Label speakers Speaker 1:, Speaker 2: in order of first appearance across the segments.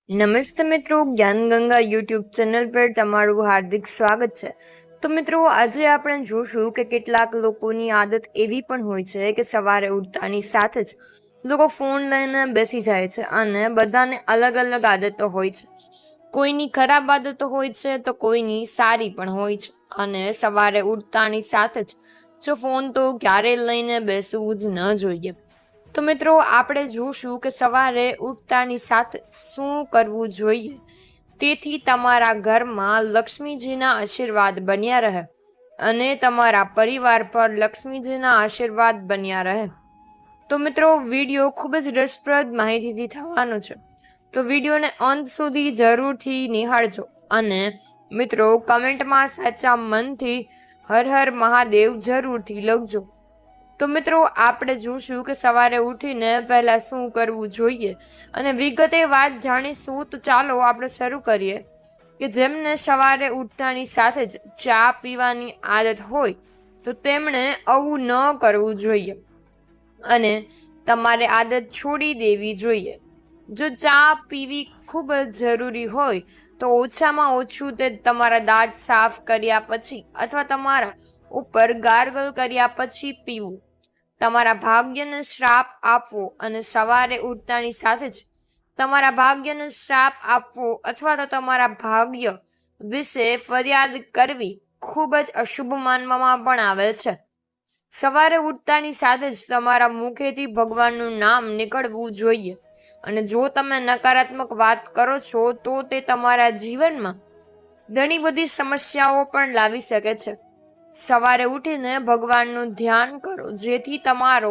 Speaker 1: નમસ્તે મિત્રો, જ્ઞાન ગંગા યુટ્યુબ ચેનલ પર તમારું હાર્દિક સ્વાગત છે। તો મિત્રો, આજે આપણે જોશું કે કેટલાક લોકોની આદત એવી પણ હોય છે કે સવારે ઉઠતાની સાથે જ લોકો ફોન લઈને બેસી જાય છે અને બધાને અલગ અલગ આદતો હોય છે। કોઈની ખરાબ આદતો હોય છે તો કોઈની સારી પણ હોય છે। અને સવારે ઉઠતાની સાથે જ જો ફોન તો ક્યારેય લઈને બેસવું જ ન જોઈએ। તો મિત્રો, આપણે જોશું કે સવારે ઉઠતાની સાથે શું કરવું જોઈએ તેથી તમારા ઘરમાં લક્ષ્મીજીના આશીર્વાદ બન્યા રહે અને તમારા પરિવાર પર લક્ષ્મીજીના આશીર્વાદ બન્યા રહે। તો મિત્રો, વિડીયો ખૂબ જ રસપ્રદ માહિતીથી થવાનો છે, તો વિડીયોને અંત સુધી જરૂરથી નિહાળજો અને મિત્રો કમેન્ટમાં સાચા મનથી હર હર મહાદેવ જરૂરથી લખજો। તો મિત્રો, આપણે જોશું કે સવારે ઉઠીને પહેલા શું કરવું જોઈએ અને વિગતે વાત જાણીશું। તો ચાલો આપણે શરૂ કરીએ કે જેમને સવારે ઉઠતાની સાથે જ ચા પીવાની આદત હોય તો તેમણે આવું ન કરવું જોઈએ અને તમારે આદત છોડી દેવી જોઈએ। જો ચા પીવી ખૂબ જ જરૂરી હોય તો ઓછામાં ઓછું તે તમારા દાંત સાફ કર્યા પછી અથવા તમારા ઉપર ગાર્ગલ કર્યા પછી પીવું। તમારા ભાગ્યને શ્રાપ આપવો અને સવારે ઉઠતાની સાથે જ તમારા ભાગ્યને શ્રાપ આપવો અથવા તો તમારા ભાગ્ય વિશે ફરિયાદ કરવી ખૂબ જ અશુભ માનવામાં પણ આવે છે। સવારે ઉઠતાની સાથે જ તમારા મુખેથી ભગવાનનું નામ નીકળવું જોઈએ અને જો તમે નકારાત્મક વાત કરો છો તો તે તમારા જીવનમાં ઘણી બધી સમસ્યાઓ પણ લાવી શકે છે। સવારે ઉઠીને ભગવાનનું ધ્યાન કરો જેથી તમારો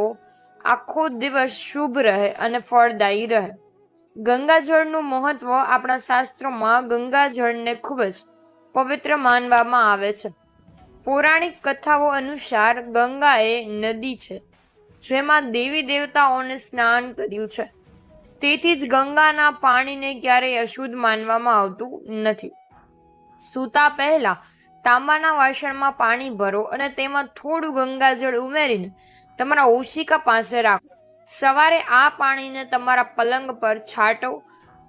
Speaker 1: આખો દિવસ શુભ રહે અને ફળદાયી રહે। ગંગાજળનું મહત્વ આપણા શાસ્ત્રોમાં ગંગાજળને ખૂબ જ પવિત્ર માનવામાં આવે છે। પૌરાણિક કથાઓ અનુસાર ગંગા એ નદી છે જેમાં દેવી દેવતાઓને સ્નાન કર્યું છે, તેથી જ ગંગાના પાણીને ક્યારેય અશુદ્ધ માનવામાં આવતું નથી। સૂતા પહેલા તાંબાના વાસણમાં પાણી ભરો અને તેમાં થોડું ગંગાજળ ઉમેરીને તમારા ઓશિકા પાસે રાખો। સવારે આ પાણીને તમારા પલંગ પર છાંટો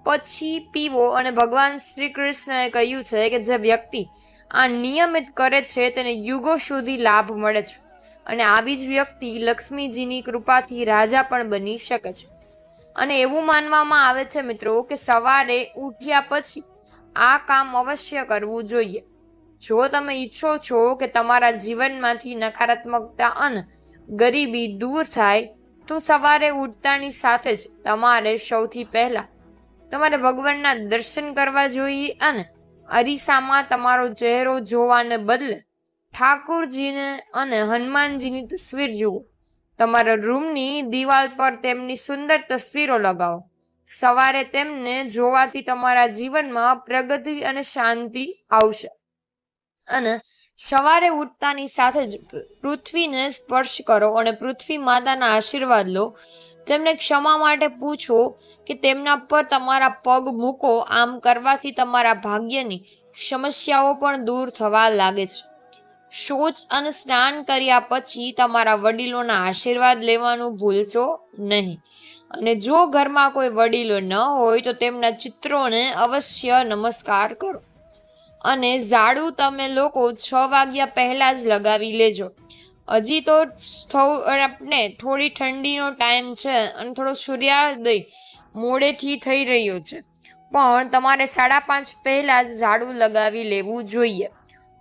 Speaker 1: પછી પીવો અને ભગવાન શ્રી કૃષ્ણએ કહ્યું છે કે જે વ્યક્તિ આ નિયમિત કરે છે તેને યુગો સુધી લાભ મળે છે અને આવી જ વ્યક્તિ લક્ષ્મીજીની કૃપાથી રાજા પણ બની શકે છે। અને એવું માનવામાં આવે છે મિત્રો કે સવારે ઉઠ્યા પછી આ કામ અવશ્ય કરવું જોઈએ। જો તમે ઈચ્છો છો કે તમારા જીવનમાંથી નકારાત્મકતા અને ગરીબી દૂર થાય તો સવારે ઉઠતાની સાથે જ તમારે સૌથી પહેલા તમારે ભગવાનના દર્શન કરવા જોઈએ અને અરીસામાં તમારો ચહેરો જોવાને બદલે ઠાકુરજીને અને હનુમાનજીની તસવીર જુઓ। તમારા રૂમની દિવાલ પર તેમની સુંદર તસવીરો લગાવો। સવારે તેમને જોવાથી તમારા જીવનમાં પ્રગતિ અને શાંતિ આવશે। અને સવારે ઉઠતાની સાથે જ પૃથ્વીને સ્પર્શ કરો અને પૃથ્વી માતાના આશીર્વાદ લો। તેમને ક્ષમા માટે પૂછો કે તેમના પર તમારા પગ મૂકો। આમ કરવાથી તમારા ભાગ્યની સમસ્યાઓ પણ દૂર થવા લાગે છે। શૌચ અને સ્નાન કર્યા પછી તમારા વડીલોના આશીર્વાદ લેવાનું ભૂલશો નહીં અને જો ઘરમાં કોઈ વડીલો ન હોય તો તેમના ચિત્રોને અવશ્ય નમસ્કાર કરો અને ઝાડુ તમે લોકો 6 વાગ્યા પહેલા જ લગાવી લેજો। હજી તો આપણે થોડી ઠંડીનો ટાઈમ છે અને થોડો સૂર્યોદય મોડેથી થઈ રહ્યો છે, પણ તમારે 5:30 પહેલા જ ઝાડુ લગાવી લેવું જોઈએ।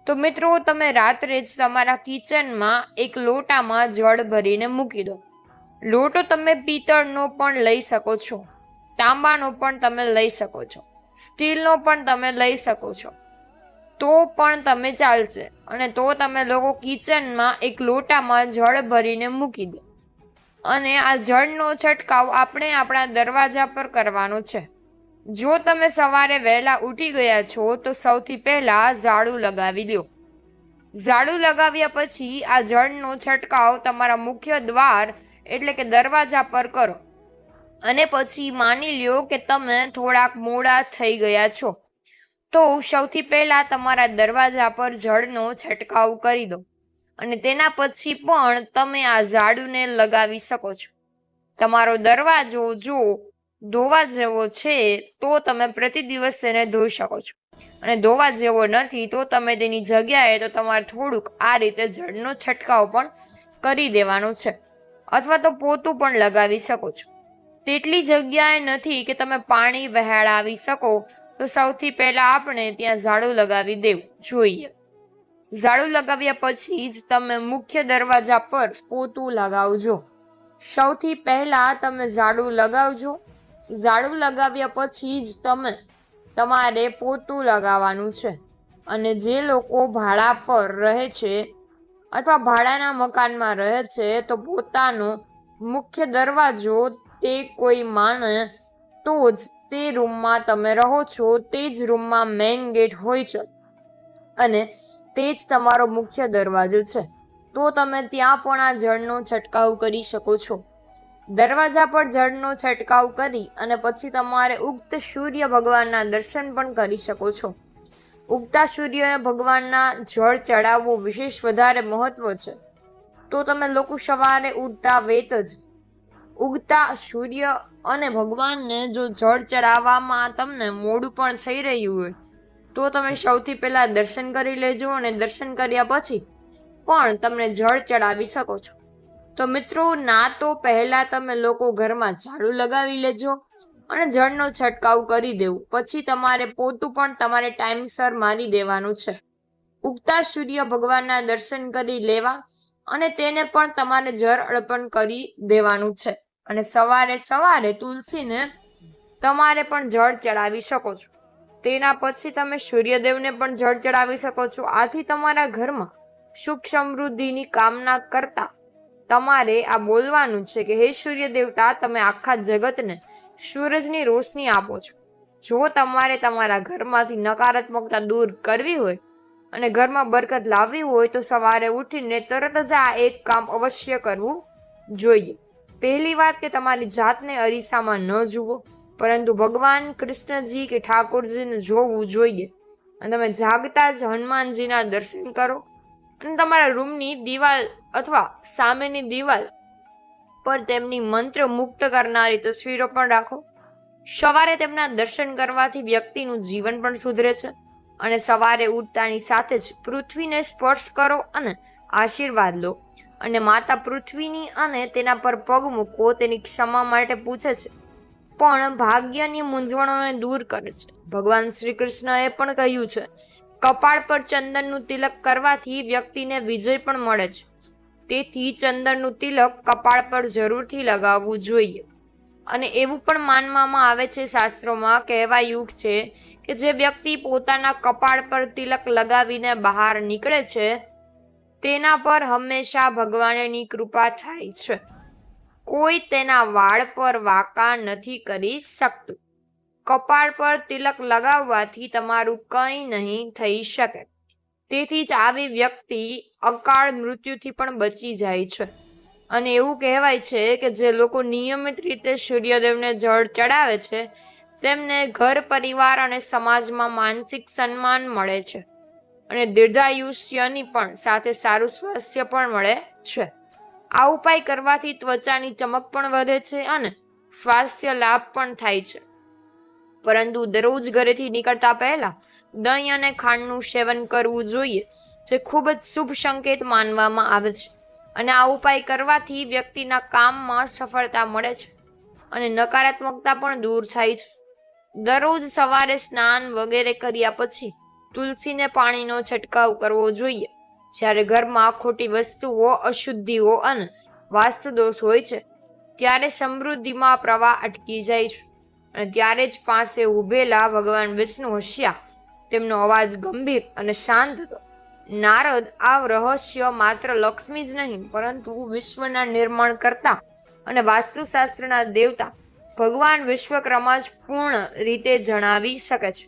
Speaker 1: તો મિત્રો, તમે રાત્રે જ તમારા કિચનમાં એક લોટામાં જળ ભરીને મૂકી દો। લોટો તમે પિત્તળનો પણ લઈ શકો છો, તાંબાનો પણ તમે લઈ શકો છો, સ્ટીલનો પણ તમે લઈ શકો છો, તો પણ તમે ચાલશે। અને તો તમે લોકો કિચનમાં એક લોટામાં જળ ભરીને મૂકી દો અને આ જળનો છંટકાવ આપણે આપણા દરવાજા પર કરવાનો છે। જો તમે સવારે વહેલા ઉઠી ગયા છો તો સૌથી પહેલા ઝાડુ લગાવી દો। ઝાડુ લગાવ્યા પછી આ જળનો છંટકાવ તમારા મુખ્ય દ્વાર એટલે કે દરવાજા પર કરો અને પછી માની લ્યો કે તમે થોડાક મોડા થઈ ગયા છો તો સૌથી પહેલા તમારા દરવાજા પર જળનો છંટકાવ કરી દો અને તેના પછી પણ તમે આ ઝાડુને લગાવી શકો છો। તમારો દરવાજો જો ધોવા જેવો છે તો તમે પ્રતિ દિવસ તેને ધોઈ શકો છો, અને ધોવા જેવો નથી તો તમે તેની જગ્યાએ તો તમારે થોડુંક આ રીતે જળનો છંટકાવ પણ કરી દેવાનો છે, અથવા તો પોતું પણ લગાવી શકો છો. તેટલી જગ્યાએ નથી કે તમે પાણી વહેડાવી શકો તો સૌથી પહેલા આપણે ત્યાં ઝાડુ લગાવી દેવું જોઈએ. ઝાડુ લગાવ્યા પછી જ તમે મુખ્ય દરવાજા પર પોતું લગાવજો. સૌથી પહેલા તમે ઝાડુ લગાવજો. ઝાડુ લગાવ્યા પછી જ તમારે પોતું લગાવવાનું છે. અને જે લોકો ભાડા પર રહે છે અથવા ભાડાના મકાનમાં રહે છે તો પોતાનો મુખ્ય દરવાજો તે કોઈ માને તો જ તે રૂમમાં તમે રહો છો તે જ રૂમમાં મેઇન ગેટ હોય છે અને તે જ તમારો મુખ્ય દરવાજો છે, તો તમે ત્યાં પણ આ જળનો છંટકાવ કરી શકો છો. દરવાજા પર જળનો છંટકાવ કરી અને પછી તમારે ઉગત સૂર્ય ભગવાનના દર્શન પણ કરી શકો છો. ઉગતા સૂર્ય ભગવાનના જળ ચડાવવું વિશેષ વધારે મહત્વ છે. તો તમે લોકો સવારે ઉઠતા વેત જ ઉગતા સૂર્ય અને ભગવાનને જો જળ ચડાવવામાં તમને મોડું પણ થઈ રહ્યું હોય તો તમે સૌથી પહેલા દર્શન કરી લેજો, અને દર્શન કર્યા પછી પણ તમને જળ ચડાવી શકો છો. તો મિત્રો, ના તો પહેલા તમે લોકો ઘરમાં ઝાડુ લગાવી લેજો અને જળનો છંટકાવ કરી દેવું, પછી તમારે પોતું પણ તમારે ટાઈમસર મારી દેવાનું છે. ઉગતા સૂર્ય ભગવાનના દર્શન કરી લેવા અને તેને પણ તમારે જળ અર્પણ કરી દેવાનું છે. અને સવારે સવારે તુલસીને તમારે પણ જળ ચડાવી શકો છો. તેના પછી તમે સૂર્યદેવને પણ જળ ચડાવી શકો છો. આથી તમારા ઘરમાં સુખ સમૃદ્ધિની કામના કરતા તમારે આ બોલવાનું છે કે હે સૂર્ય દેવતા, તમે આખા જગતને સૂરજની રોશની આપો છો. જો તમારે તમારા ઘરમાંથી નકારાત્મકતા દૂર કરવી હોય અને ઘરમાં બરકત લાવવી હોય તો સવારે ઉઠીને તરત જ આ એક કામ અવશ્ય કરવું જોઈએ. પહેલી વાત કે તમારી જાતને અરીસામાં ન જુઓ, પરંતુ ભગવાન કૃષ્ણજી કે ઠાકોરજીને જોવું જોઈએ. અને તમે જાગતા જ હનુમાનજીના દર્શન કરો અને તમારા રૂમની દિવાલ અથવા સામેની દિવાલ પર તેમની મંત્ર મુક્ત કરનારી તસવીરો પણ રાખો. સવારે તેમના દર્શન કરવાથી વ્યક્તિનું જીવન પણ સુધરે છે. અને સવારે ઉઠતાની સાથે જ પૃથ્વીને સ્પર્શ કરો અને આશીર્વાદ લો. અને માતા પૃથ્વીની અને તેના પર પગ મૂકો તેની ક્ષમા માટે પૂછે છે, પણ ભાગ્યની મૂંઝવણોને દૂર કરે છે. ભગવાન શ્રી કૃષ્ણએ પણ કહ્યું છે, કપાળ પર ચંદનનું તિલક કરવાથી વ્યક્તિને વિજય પણ મળે છે. તેથી ચંદનનું તિલક કપાળ પર જરૂરથી લગાવવું જોઈએ. અને એવું પણ માનવામાં આવે છે, શાસ્ત્રોમાં કહેવાયું છે કે જે વ્યક્તિ પોતાના કપાળ પર તિલક લગાવીને બહાર નીકળે છે તેના પર હંમેશા ભગવાનની કૃપા થાય છે. કોઈ તેના વાળ પર વાંકા નથી કરી શકતું. કપાળ પર તિલક લગાવવાથી તમારું કંઈ નહીં થઈ શકે. તેથી જ આવી વ્યક્તિ અકાળ મૃત્યુથી પણ બચી જાય છે. અને એવું કહેવાય છે કે જે લોકો નિયમિત રીતે સૂર્યદેવને જળ ચડાવે છે તેમને ઘર પરિવાર અને સમાજમાં માનસિક સન્માન મળે છે અને દીર્ઘાયુષ્યની પણ સાથે સારું સ્વાસ્થ્ય પણ મળે છે. આ ઉપાય કરવાથી ત્વચાની ચમક પણ વધે છે અને સ્વાસ્થ્ય લાભ પણ થાય છે. પરંતુ દરરોજ ઘરેથી નીકળતા પહેલા દહીં અને ખાંડનું સેવન કરવું જોઈએ, જે ખૂબ જ શુભ સંકેત માનવામાં આવે છે. અને આ ઉપાય કરવાથી વ્યક્તિના કામમાં સફળતા મળે છે અને નકારાત્મકતા પણ દૂર થાય છે. દરરોજ સવારે સ્નાન વગેરે કર્યા પછી તુલસીને પાણીનો છંટકાવ કરવો જોઈએ. જ્યારે ઘરમાં ખોટી વસ્તુઓ, અશુદ્ધિઓ અને વાસ્તુદોષ હોય છે ત્યારે સમૃદ્ધિમાં પ્રવાહ અટકી જાય છે. અને ત્યારે જ પાસે ઉભેલા ભગવાન વિષ્ણુ હસ્યા. તેમનો અવાજ ગંભીર અને શાંત હતો. નારદ આ રહસ્ય માત્ર લક્ષ્મી જ નહીં પરંતુ વિશ્વના નિર્માણ કરતા અને વાસ્તુશાસ્ત્રના દેવતા ભગવાન વિશ્વકર્મા જ પૂર્ણ રીતે જણાવી શકે છે.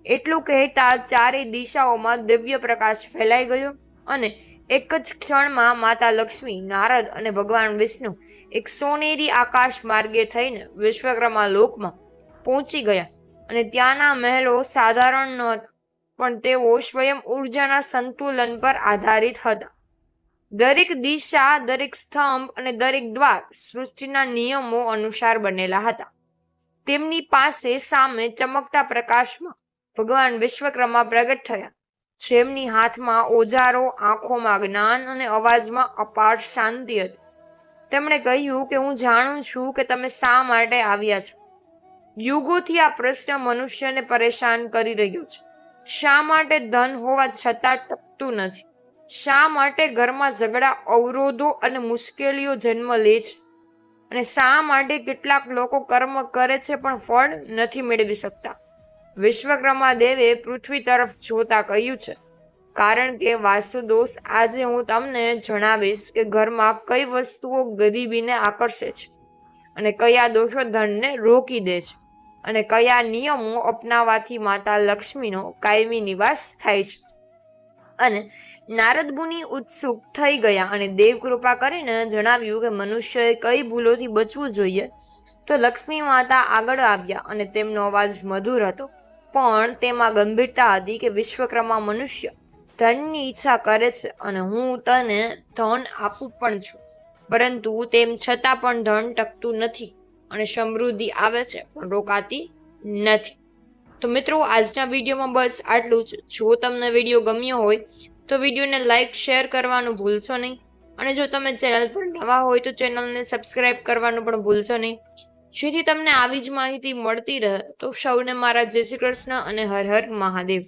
Speaker 1: એટલું કહેતા ચારેય દિશાઓમાં દિવ્ય પ્રકાશ ફેલાઈ ગયો અને એક જ ક્ષણમાં માતા લક્ષ્મી, નારદ અને ભગવાન વિષ્ણુ એક સોનેરી આકાશ માર્ગે થઈને વિશ્વકર્મા લોકમાં પહોંચી ગયા. અને ત્યાંના મહેલો સાધારણ નહોતા, પણ તેઓ સ્વયં ઉર્જાના સંતુલન પર આધારિત હતા. દરેક દિશા, દરેક સ્તંભ અને દરેક દ્વાર સૃષ્ટિના નિયમો અનુસાર બનેલા હતા. તેમની પાસે સામે ચમકતા પ્રકાશમાં ભગવાન વિશ્વકર્મા પ્રગટ થયા, જેમની હાથમાં ઓજારો, આંખોમાં જ્ઞાન અને અવાજમાં અપાર શાંતિ હતી. તેમણે કહ્યું કે હું જાણું છું કે તમે શા માટે આવ્યા છો. યુગોથી આ પ્રશ્ન મનુષ્યને પરેશાન કરી રહ્યો છે. શા માટે ધન હોવા છતાં ટકતું નથી? શા માટે ઘરમાં ઝઘડા, અવરોધો અને મુશ્કેલીઓ જન્મ લે છે? અને શા માટે કેટલાક લોકો કર્મ કરે છે પણ ફળ નથી મેળવી શકતા? વિશ્વકર્મા દેવે પૃથ્વી તરફ જોતા કહ્યું છે, કારણ કે વાસ્તુદોષ આજે હું તમને જણાવીશ કે ઘરમાં કઈ વસ્તુઓ ગરીબીને આકર્ષે છે અને કયા દોષો ધનને રોકી દે છે અને કયા નિયમો અપનાવવાથી માતા લક્ષ્મીનો કાયમી નિવાસ થાય છે. અને નારદ મુનિ ઉત્સુક થઈ ગયા અને દેવ કૃપા કરીને જણાવ્યું કે મનુષ્યએ કઈ ભૂલોથી બચવું જોઈએ. તો લક્ષ્મી માતા આગળ આવ્યા અને તેમનો અવાજ મધુર હતો, પણ તેમાં ગંભીરતા હતી કે વિશ્વકર્મા મનુષ્ય ધનની ઈચ્છા કરે છે અને હું તને ધન આપું પણ છું, પરંતુ તેમ છતાં પણ ધન ટકતું નથી અને સમૃદ્ધિ આવે છે પણ રોકાતી નથી. તો મિત્રો, આજના વિડીયોમાં બસ આટલું જ. જો તમને વિડીયો ગમ્યો હોય તો વિડીયોને લાઈક, શેર કરવાનું ભૂલશો નહીં. અને જો તમે ચેનલ પર નવા હોય તો ચેનલને સબસ્ક્રાઇબ કરવાનું પણ ભૂલશો નહીં, જેથી તમને આવી જ માહિતી મળતી રહે. તો સૌને મારા જય શ્રી કૃષ્ણ અને હર હર મહાદેવ.